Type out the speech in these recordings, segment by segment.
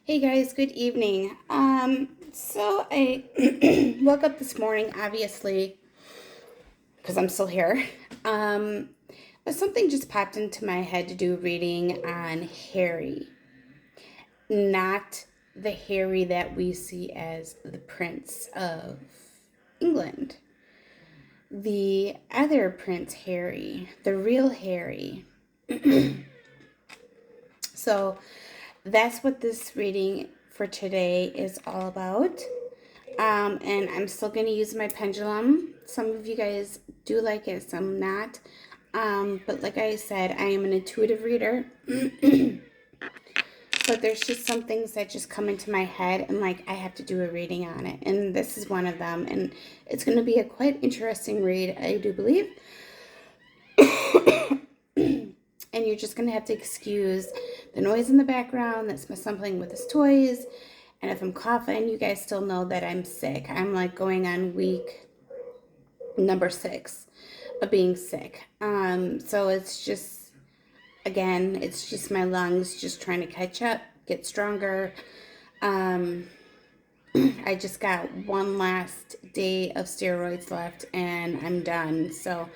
Hey guys, good evening. So I woke up this morning, obviously, because I'm still here. Um, but something just popped into my head to do a reading on Harry, not the Harry that we see as the Prince of England. The other Prince Harry, the real Harry. So that's what this reading for today is all about. And I'm still going to use my pendulum. Some of you guys do like it, some not. But like I said, I am an intuitive reader. But there's just some things that just come into my head and like I have to do a reading on it. And this is one of them. And it's going to be a quite interesting read, I do believe. And you're just going to have to excuse the noise in the background. That's my son playing with his toys. And if I'm coughing, you guys still know that I'm sick. I'm like going on week number 6 of being sick. So it's just, again, it's just my lungs just trying to catch up, get stronger. I just got one last day of steroids left and I'm done. So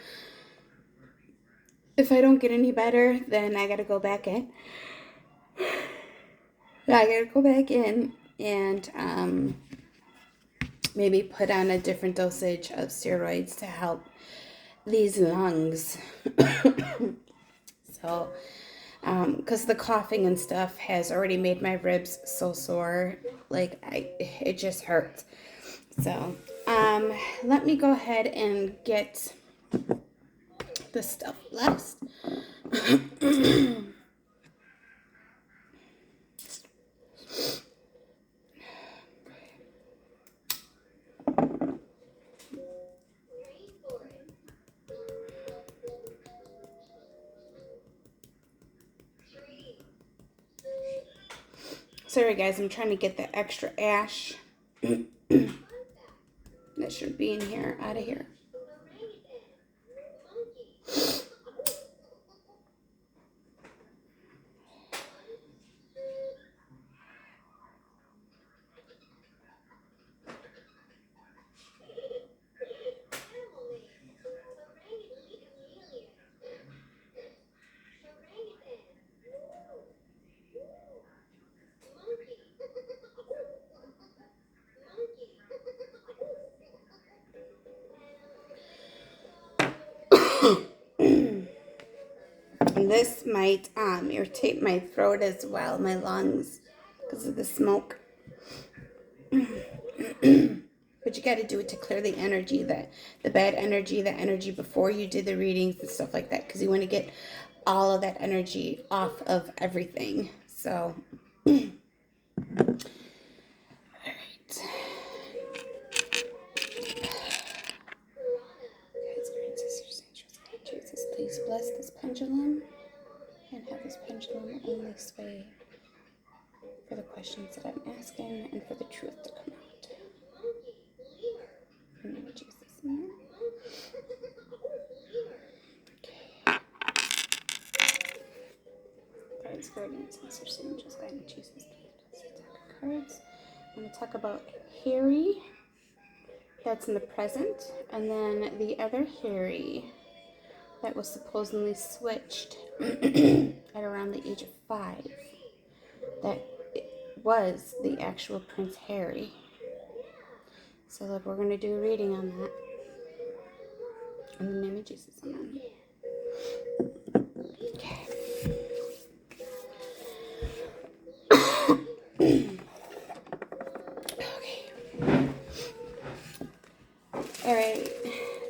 if I don't get any better, then I got to go back in. And maybe put on a different dosage of steroids to help these lungs. So, because the coughing and stuff has already made my ribs so sore, like it just hurts. So, let me go ahead and get the stuff blessed. Sorry guys, I'm trying to get the extra ash that should be in here out of here. And this might irritate my throat as well, my lungs, because of the smoke. But you got to do it to clear the energy, the bad energy, the energy before you did the readings and stuff like that, because you want to get all of that energy off of everything. So, all right. Guys, great sisters, angels, God, Jesus, please bless this pendulum and have this pendulum only sway for the questions that I'm asking and for the truth to come out. In the name of Jesus. Amen. Okay. Guides, guardians, sisters, angels, God, Jesus, please bless the deck of cards. I'm going to talk about Harry. That's in the present. And then the other Harry that was supposedly switched at around the age of 5. That was the actual Prince Harry. So look, we're going to do a reading on that. In the name of Jesus, amen. Okay. Okay. Alright.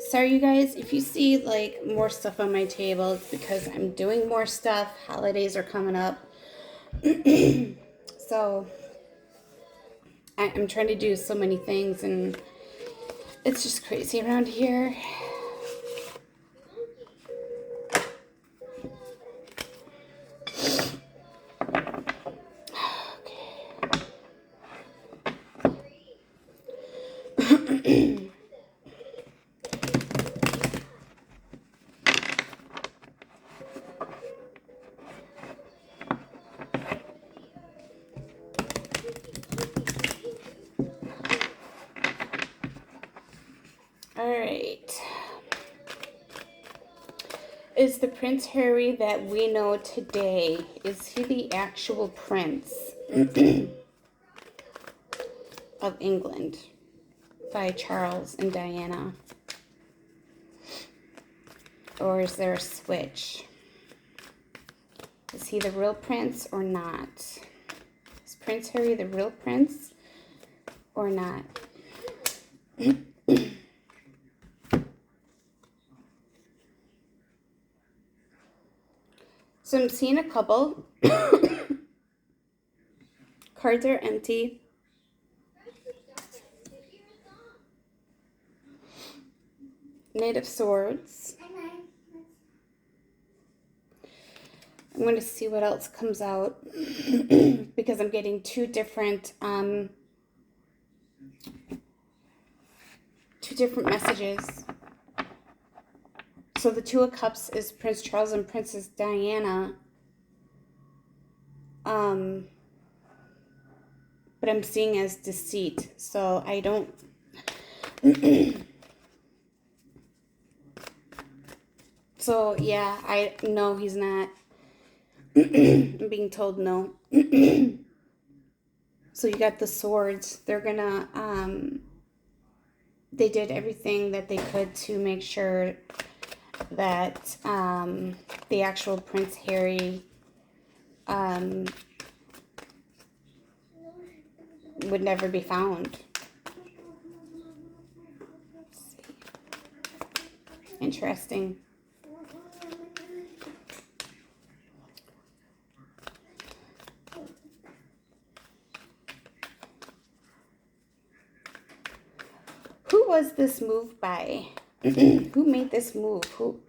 Sorry you guys, if you see like more stuff on my table, it's because I'm doing more stuff. Holidays are coming up. So I'm trying to do so many things and it's just crazy around here. Okay. right. Is the Prince Harry that we know today, is he the actual prince of England by Charles and Diana? Or is there a switch? Is he the real prince or not? Is Prince Harry the real prince or not? So I'm seeing a couple. Cards are empty. Knight of Swords. I'm going to see what else comes out because I'm getting two different messages. So the Two of Cups is Prince Charles and Princess Diana. But I'm seeing as deceit. So I don't... So yeah, no, he's not. I'm being told no. So you got the swords. They're gonna, they did everything that they could to make sure that the actual Prince Harry would never be found. Let's see. Interesting. Who was this move by? Who made this move? Who?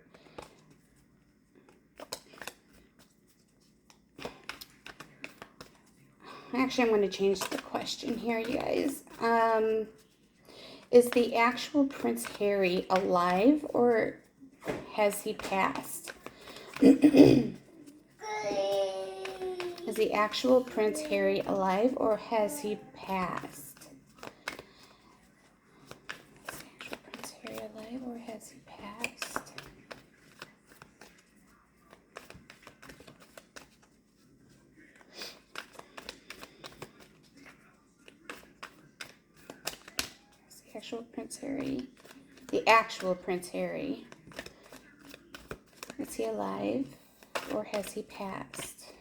Actually, I'm going to change the question here, you guys. Is the actual Prince Harry alive or has he passed? Is the actual Prince Harry alive or has he passed? Or has he passed? Is the actual Prince Harry? The actual Prince Harry. Is he alive or has he passed?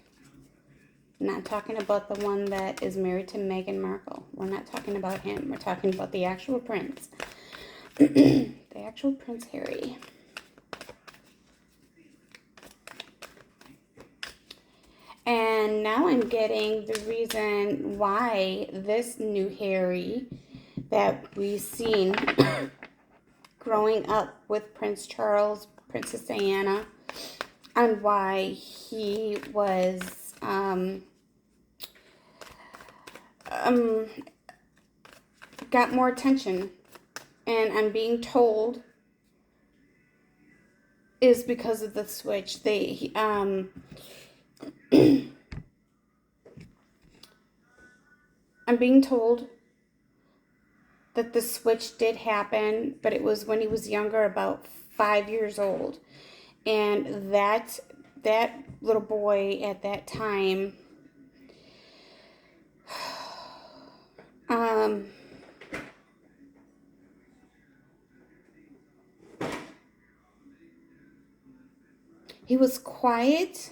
I'm not talking about the one that is married to Meghan Markle. We're not talking about him. We're talking about the actual prince. The actual Prince Harry. And now I'm getting the reason why this new Harry that we've seen growing up with Prince Charles, Princess Diana, and why he was got more attention. And I'm being told is because of the switch. I'm being told that the switch did happen, but it was when he was younger, about 5 years old. And that little boy at that time, he was quiet,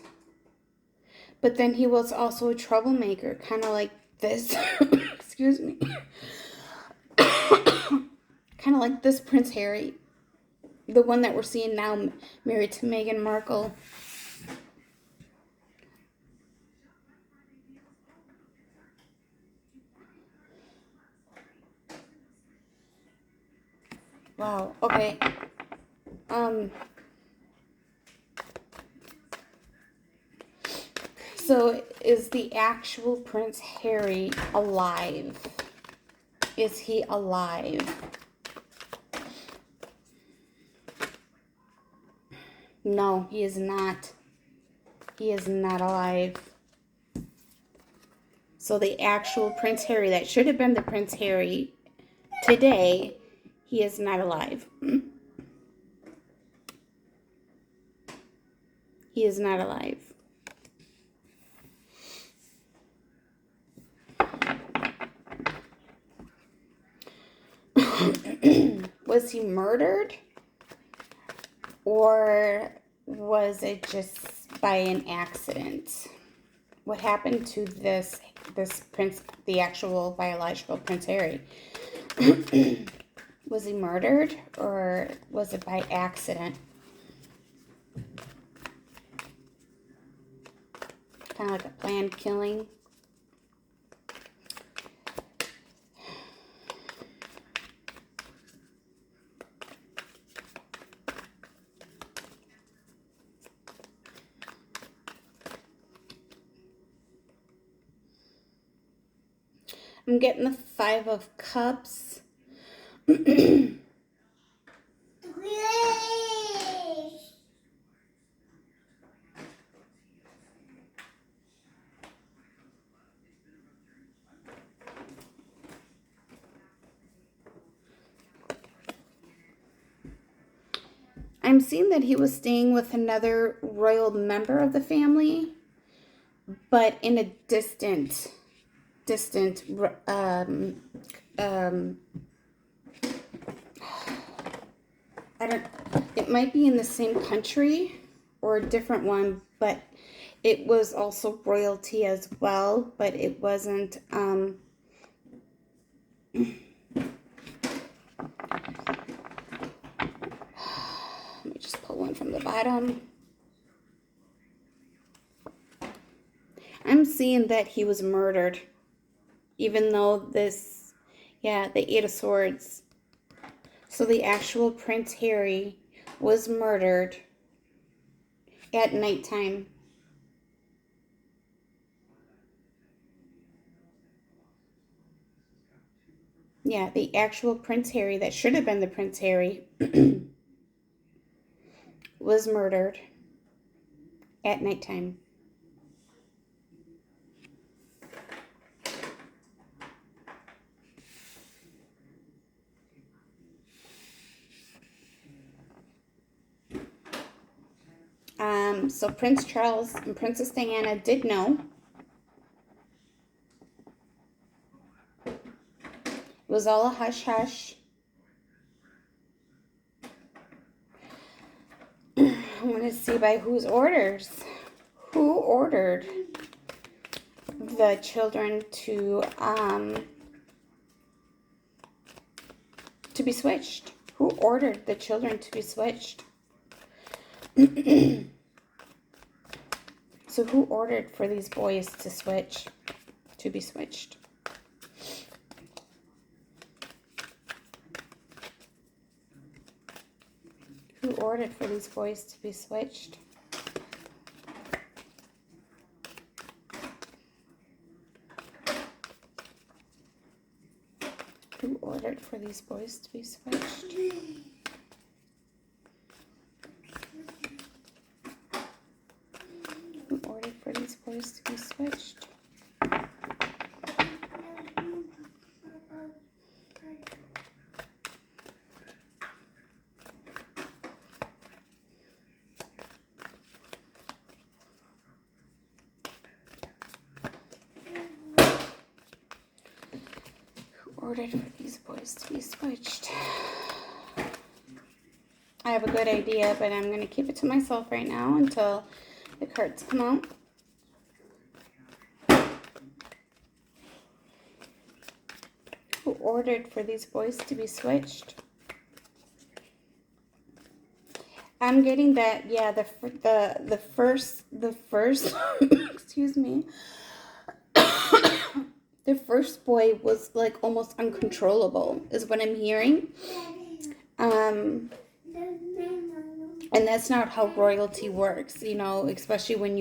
but then he was also a troublemaker, kind of like this. Excuse me. Kind of like this Prince Harry, the one that we're seeing now, married to Meghan Markle. Wow, okay. So is the actual Prince Harry alive? Is he alive? No, he is not. He is not alive. So the actual Prince Harry that should have been the Prince Harry today, He is not alive. He is not alive. Was he murdered? Or was it just by an accident? What happened to this prince, the actual biological Prince Harry? Was he murdered or was it by accident? Kind of like a planned killing. I'm getting the 5 of Cups. I'm seeing that he was staying with another royal member of the family, but in a distant, it might be in the same country or a different one, but it was also royalty as well, but it wasn't, let me just pull one from the bottom. I'm seeing that he was murdered, even though this, yeah, the 8 of Swords. So the actual Prince Harry was murdered at nighttime. Yeah, the actual Prince Harry, that should have been the Prince Harry, was murdered at nighttime. So Prince Charles and Princess Diana did know. It was all a hush-hush. I want to see by whose orders. Who ordered the children to be switched? Who ordered the children to be switched? So who ordered for these boys to be switched? Who ordered for these boys to be switched? Who ordered for these boys to be switched? Who ordered for these boys to be switched? Ordered for these boys to be switched. I have a good idea, but I'm going to keep it to myself right now until the cards come out. Who ordered for these boys to be switched? I'm getting that, yeah, the first excuse me. The first boy was like almost uncontrollable, is what I'm hearing. And that's not how royalty works, you know, especially when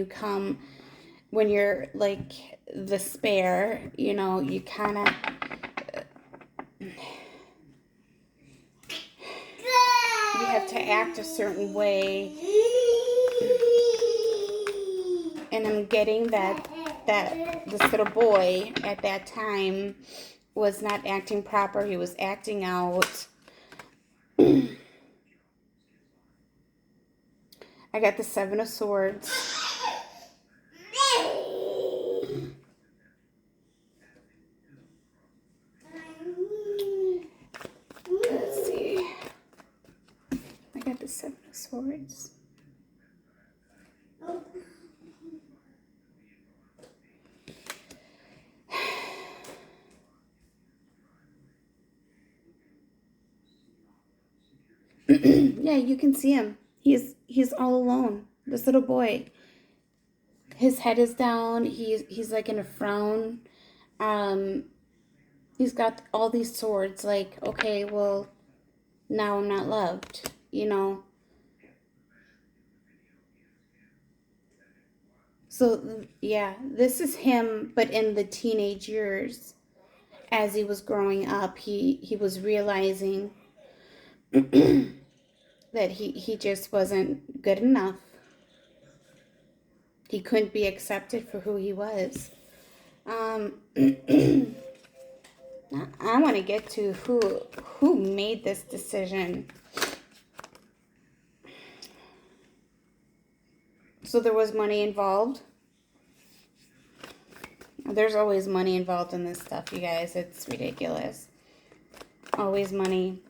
you're like the spare, you know, you kind of, you have to act a certain way. And I'm getting that this little boy at that time was not acting proper. He was acting out. I got the Seven of Swords. Let's see. I got the Seven of Swords. Yeah, you can see him. He's all alone. This little boy. His head is down. He's like in a frown. He's got all these swords. Like, okay, well, now I'm not loved. You know. So yeah, this is him, but in the teenage years, as he was growing up, he was realizing that he just wasn't good enough. He couldn't be accepted for who he was. I want to get to who made this decision. So there was money involved. There's always money involved in this stuff, you guys. It's ridiculous. Always money.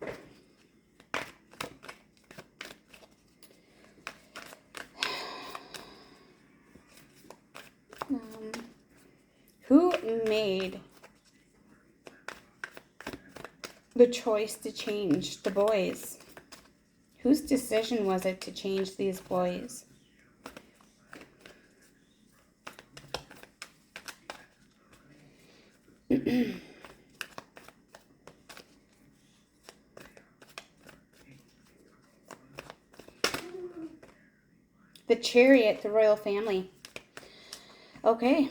Who made the choice to change the boys? Whose decision was it to change these boys? The Chariot, the royal family. Okay.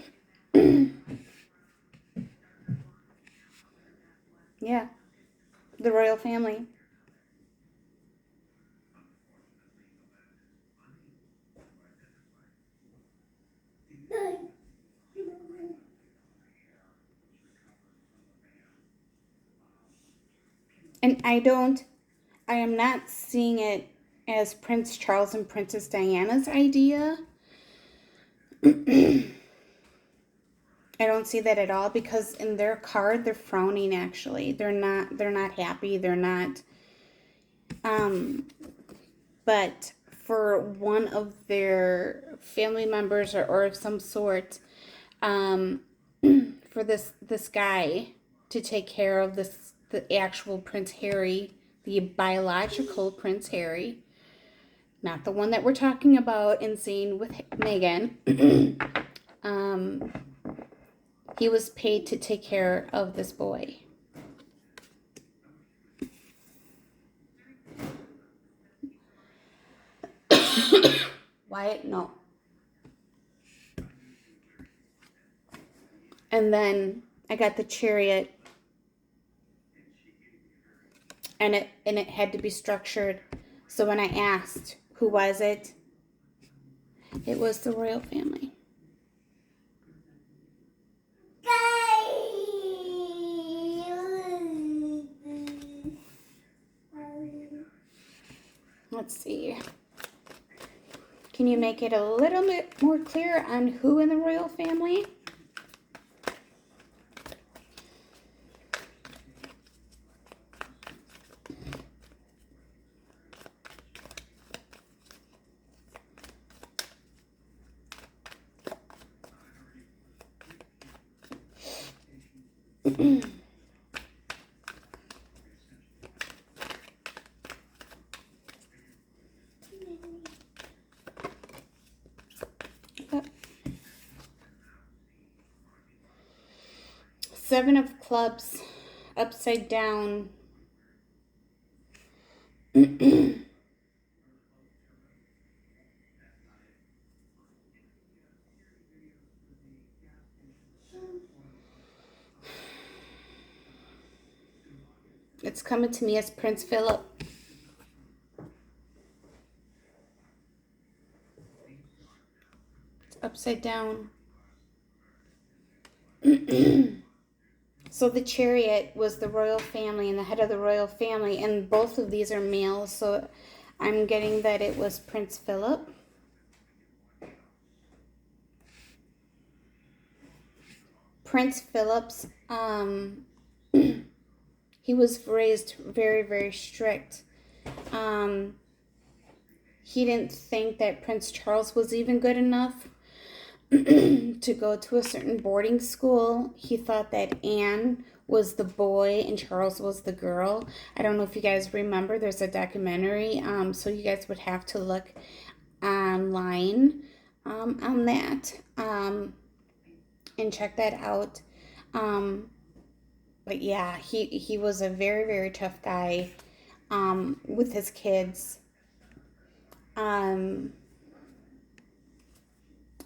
Yeah. The royal family. And I am not seeing it as Prince Charles and Princess Diana's idea. I don't see that at all, because in their card they're frowning. Actually, they're not happy. They're not. But for one of their family members or of some sort, for this guy to take care of the actual Prince Harry, the biological Prince Harry, not the one that we're talking about in scene with Meghan. He was paid to take care of this boy. Wyatt, no. And then I got the Chariot, and it had to be structured. So when I asked who was it, it was the royal family. Let's see. Can you make it a little bit more clear on who in the royal family? Seven of Clubs, upside down. It's coming to me as Prince Philip. It's upside down. So So the chariot was the royal family and the head of the royal family, and both of these are males, so I'm getting that it was Prince Philip. Prince Philip's, he was raised very, very strict. He didn't think that Prince Charles was even good enough to go to a certain boarding school. He thought that Anne was the boy and Charles was the girl. I don't know if you guys remember, there's a documentary, so you guys would have to look online on that and check that out. But yeah, he was a very, very tough guy with his kids.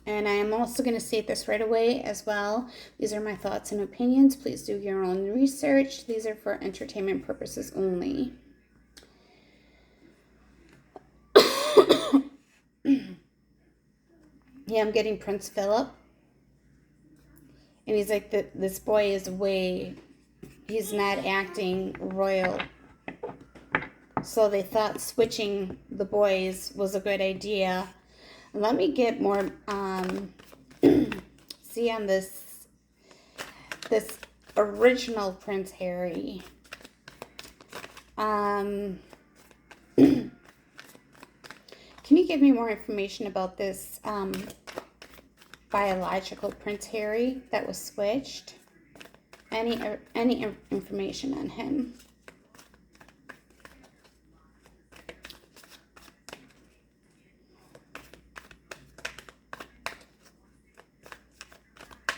And I am also going to state this right away as well. These are my thoughts and opinions. Please do your own research. These are for entertainment purposes only. Yeah, I'm getting Prince Philip. And he's like, this boy is he's not acting royal. So they thought switching the boys was a good idea. Let me get more, see on this original Prince Harry. Can you give me more information about this biological Prince Harry that was switched? Any information on him?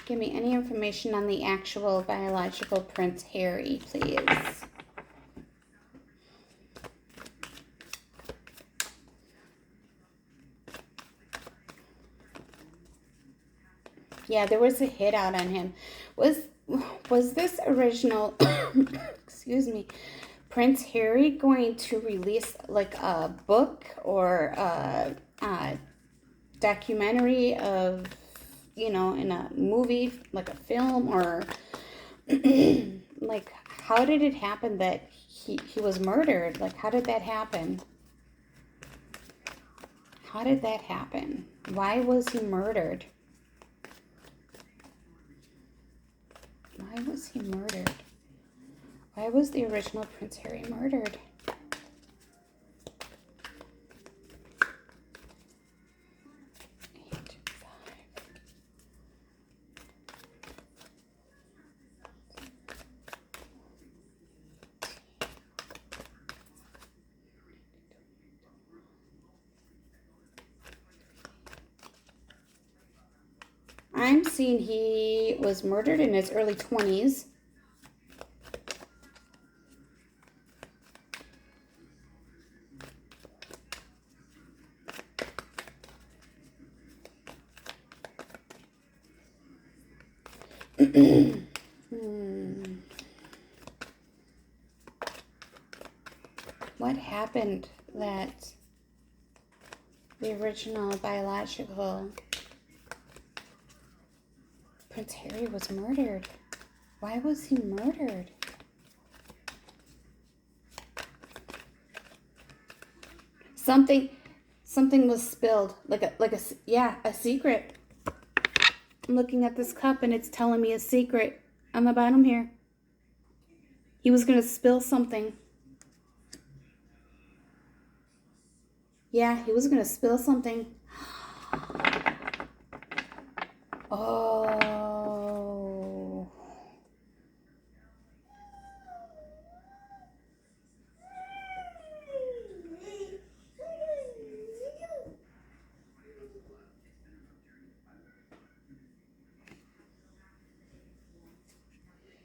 Give me any information on the actual biological Prince Harry, please. Yeah, there was a hit out on him. Was this original, excuse me, Prince Harry going to release like a book or a documentary of, you know, in a movie, like a film, or like, how did it happen that he was murdered? Like, how did that happen? How did that happen? Why was he murdered? Why was he murdered? Why was the original Prince Harry murdered? I'm seeing he was murdered in his early 20s. What happened that the original biological Prince Harry was murdered? Why was he murdered? Something was spilled, like a secret. I'm looking at this cup and it's telling me a secret on the bottom here. He was going to spill something. Yeah, he was going to spill something. Oh.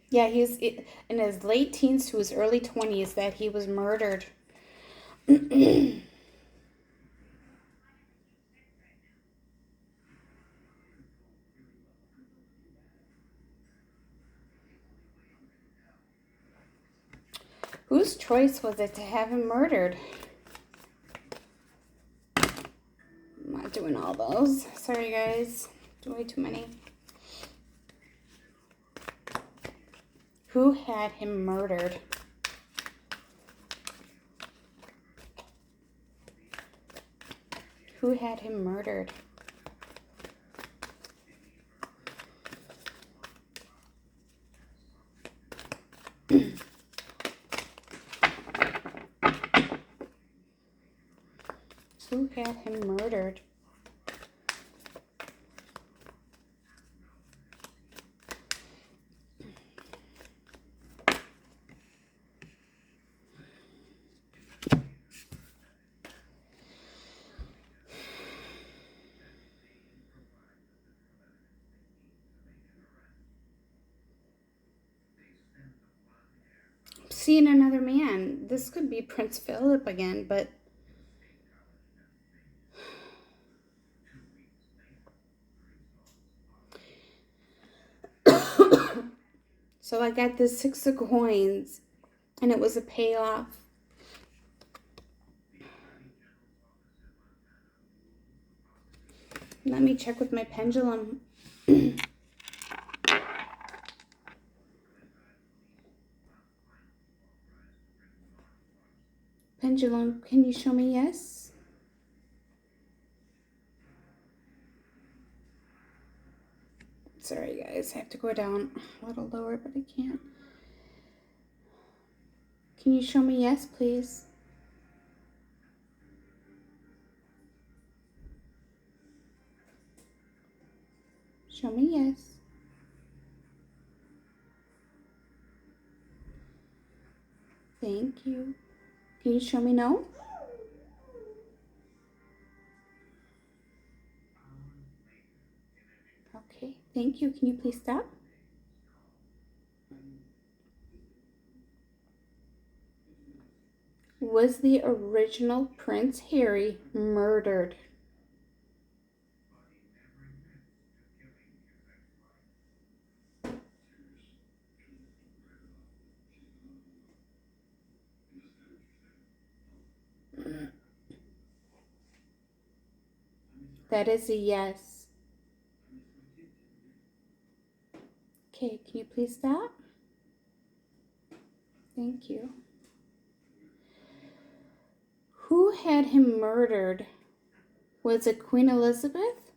Yeah, he's in his late teens to his early 20s that he was murdered. Whose choice was it to have him murdered? I'm not doing all those. Sorry, guys. Way too many. Who had him murdered? Who had him murdered? Who had him murdered? Seeing another man. This could be Prince Philip again, but so I got this 6 of coins and it was a payoff. Let me check with my pendulum. Pendulum, can you show me yes? Sorry guys, I have to go down a little lower, but I can't. Can you show me yes, please? Show me yes. Thank you. Can you show me no? Okay, thank you. Can you please stop? Was the original Prince Harry murdered? That is a yes. Okay, can you please stop? Thank you. Who had him murdered? Was it Queen Elizabeth?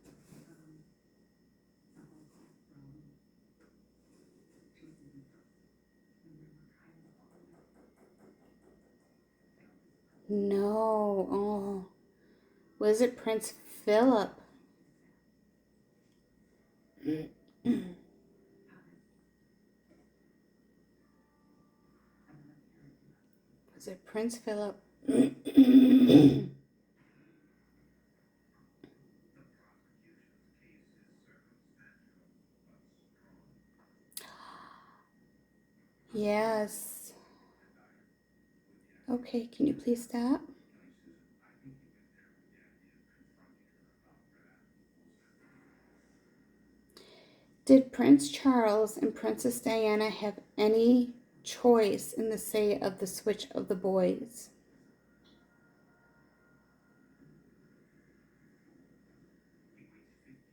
No. Oh. Was it Prince Philip? Was it Prince Philip? Yes. Okay, can you please stop? Did Prince Charles and Princess Diana have any choice in the say of the switch of the boys?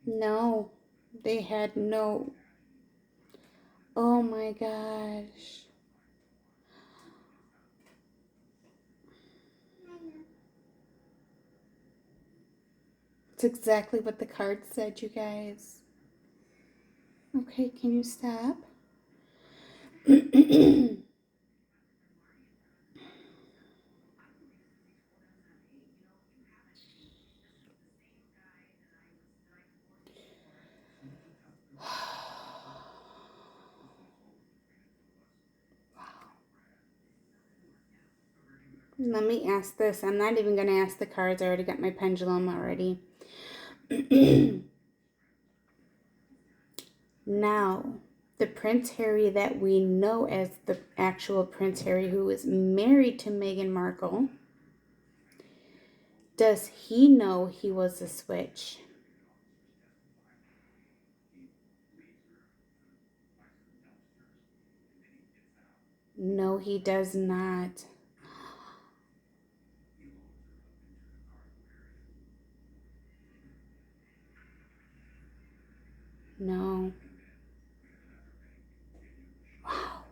No, they had no. Oh my gosh. It's exactly what the card said, you guys. Okay, can you stop? Let me ask this. I'm not even going to ask the cards. I already got my pendulum already. Now, the Prince Harry that we know as the actual Prince Harry who is married to Meghan Markle, does he know he was a switch? No, he does not. No. Wow.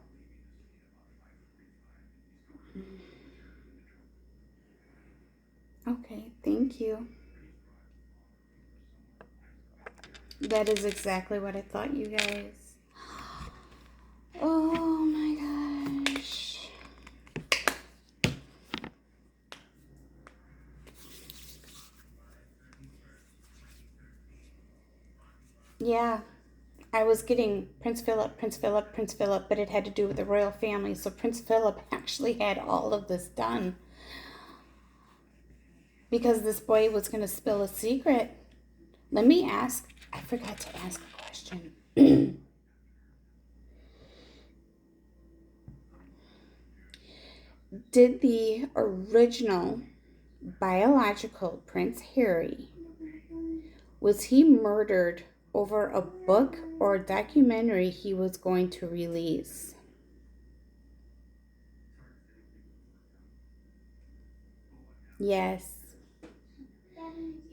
Okay, thank you. That is exactly what I thought, you guys. Oh my gosh. Yeah, I was getting Prince Philip, Prince Philip, Prince Philip, but it had to do with the royal family. So Prince Philip actually had all of this done because this boy was going to spill a secret. Let me ask. I forgot to ask a question. Did the original biological Prince Harry, was he murdered over a book or a documentary he was going to release? Yes.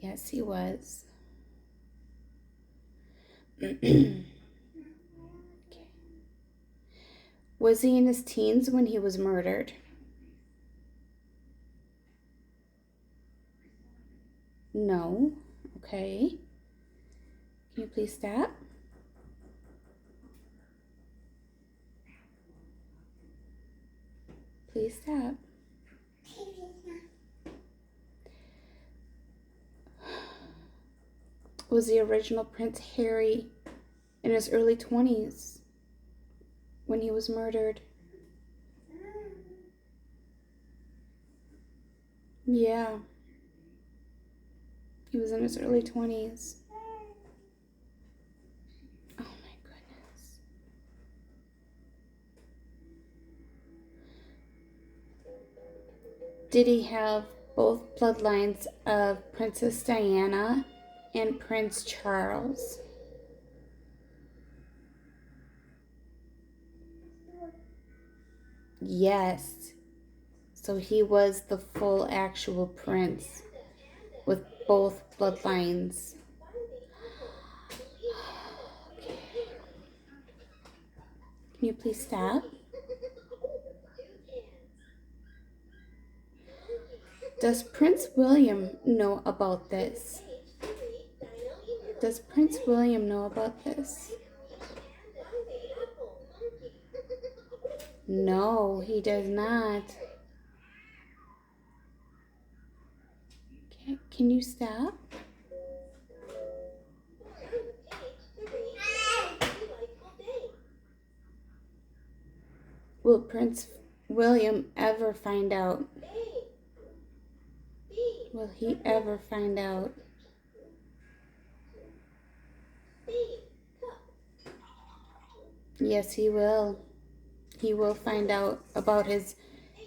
Yes, he was. Okay. Was he in his teens when he was murdered? No. Okay. Can you please stop? Please stop. Was the original Prince Harry in his early 20s when he was murdered? Yeah. He was in his early 20s. Oh my goodness. Did he have both bloodlines of Princess Diana and Prince Charles? Yes. So he was the full actual prince with both bloodlines. Okay. Can you please stop? Does Prince William know about this? Does Prince William know about this? No, he does not. Okay, can you stop? Will Prince William ever find out? Will he ever find out? Yes, he will. He will find out about his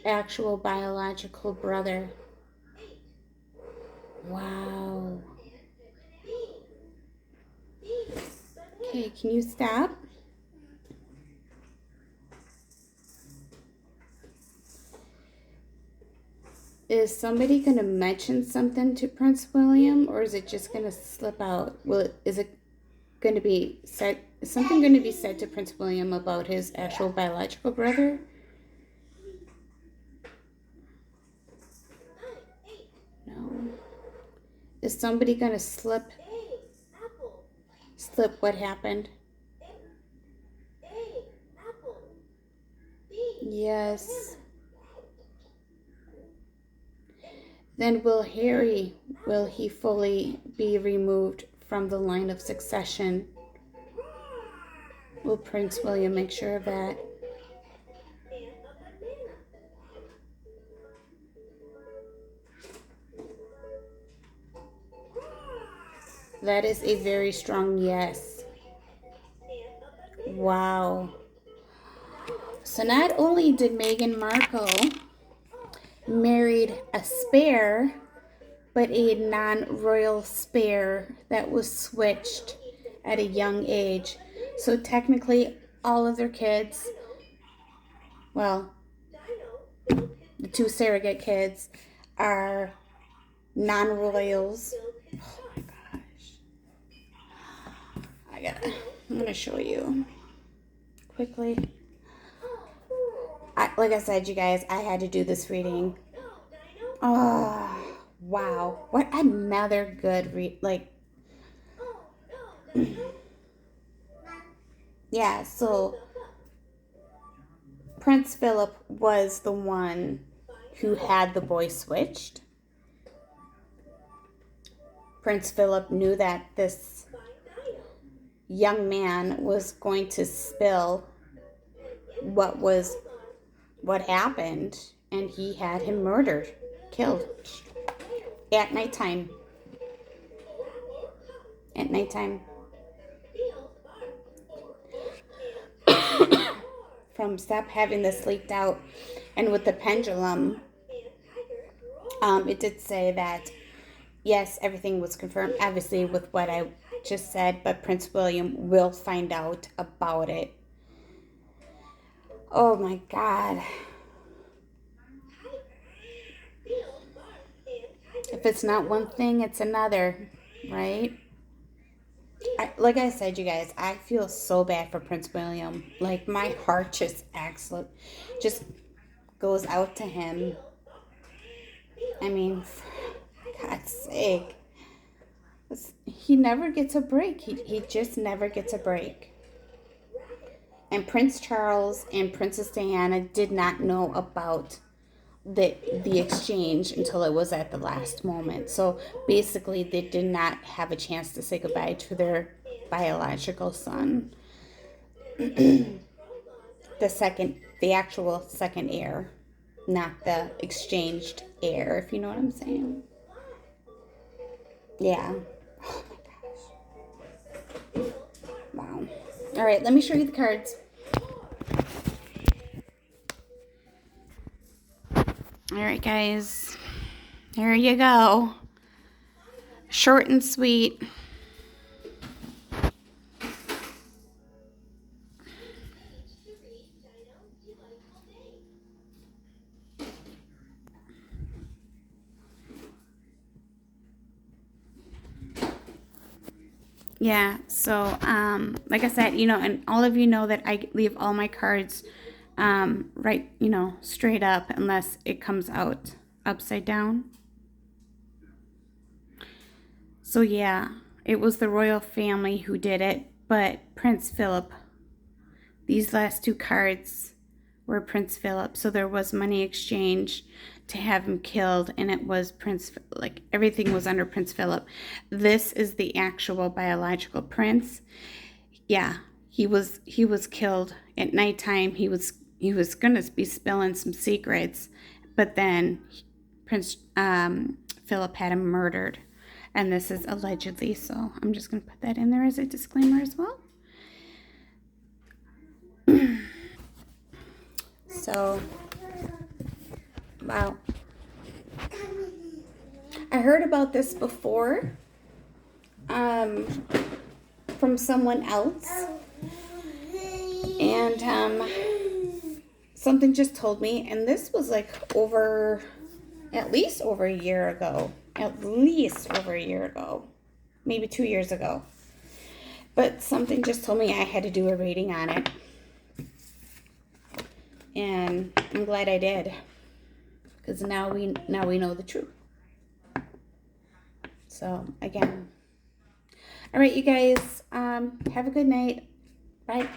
actual biological brother. Wow. Okay, can you stop? Is somebody going to mention something to Prince William, or is it just going to slip out? Is it going to be said? Is something going to be said to Prince William about his actual biological brother? No. Is somebody going to slip what happened? Yes. Then will he fully be removed from the line of succession? Will Prince William make sure of that? That is a very strong yes. Wow. So not only did Meghan Markle married a spare, but a non-royal spare that was switched at a young age. So technically all of their kids, well, the two surrogate kids are non-royals. Oh my gosh. I'm going to show you quickly. Like I said, you guys, I had to do this reading. Oh, Wow, what another good yeah, so Prince Philip was the one who had the boy switched. Prince Philip knew that this young man was going to spill what happened, and he had him murdered, killed at nighttime. At nighttime. From stop having this leaked out, and with the pendulum, it did say that yes, everything was confirmed, obviously with what I just said, but Prince William will find out about it. Oh my God. If it's not one thing, it's another, right? Like I said, you guys, I feel so bad for Prince William. Like, my heart just goes out to him. I mean, for God's sake. He never gets a break. He just never gets a break. And Prince Charles and Princess Diana did not know about the exchange until it was at the last moment. So basically, they did not have a chance to say goodbye to their biological son. The actual second heir, not the exchanged heir, if you know what I'm saying. Yeah. Oh my gosh. Wow. All right, let me show you the cards. All right, guys. There you go. Short and sweet. Yeah, so like I said, and all of you know that I leave all my cards right, straight up unless it comes out upside down. So yeah, it was the royal family who did it, but Prince Philip, these last two cards were Prince Philip, so there was money exchange to have him killed, and it was everything was under Prince Philip. This is the actual biological prince. Yeah, he was killed at nighttime. He was gonna be spilling some secrets, but then Prince Philip had him murdered, and this is allegedly. So I'm just gonna put that in there as a disclaimer as well. So, wow. I heard about this before from someone else. And something just told me, and this was like at least over a year ago. Maybe 2 years ago. But something just told me I had to do a reading on it. And I'm glad I did, because now we know the truth. So again, all right, you guys, have a good night. Bye.